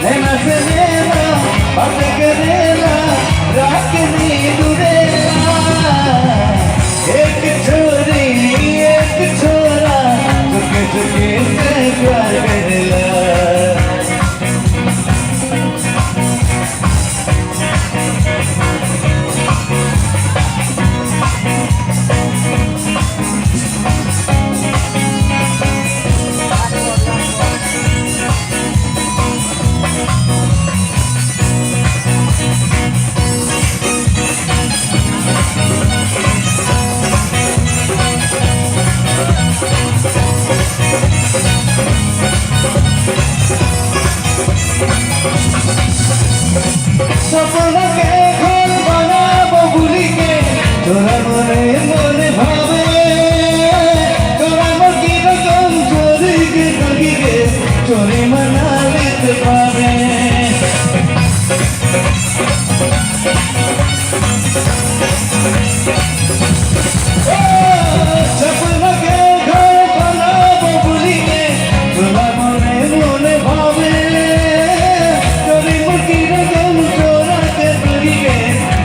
नैना से नैना बात करेला राखनी दूरेला एक छोरी एक छोरा चुके चुके से प्यार करेला सपना के घर बनाबो भूली के तोरा मने मने भावे तोरा मकी रकम चोरी के ठगी के चोरी मना लेते पावे सपना के घर बनाबो भूली के तोरा मने मने भावे चोरी मकी रकम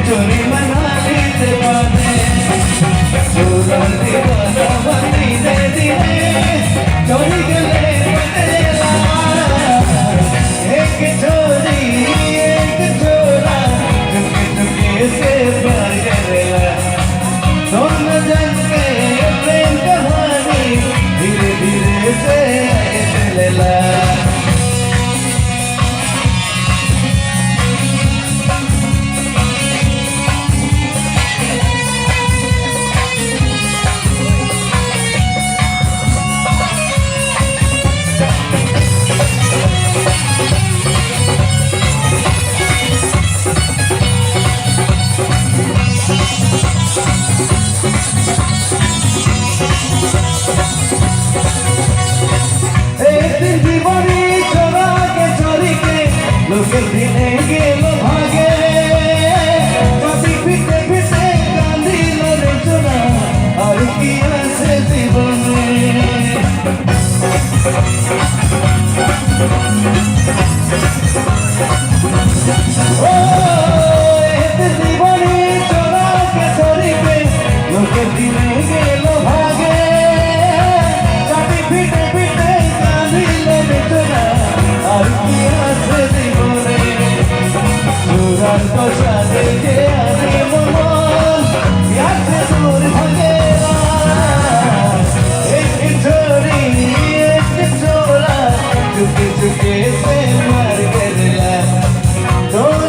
चोरी मना लेते पावे चोरा दीवाना बंदी दे दिए चोरी के ले बतेला एक चोरी एक चोरा चुपके चुपके से प्यार करेला दोनों जन के प्रेम कहानी धीरे धीरे से आगे चलेला लोग दिने गेलो भागे कभी पीटे पीटे गांधी लड़े चुना और किया से दीवाने ओ दीवानी चोरा के छोरी पे लोग दिने गेलो भागे कभी पीटे पीटे गांधी लड़े चुना और किया से तो शादी के आने मोहन याद से दूर भगेला एक छोरी एक छोरा चुके चुके से मर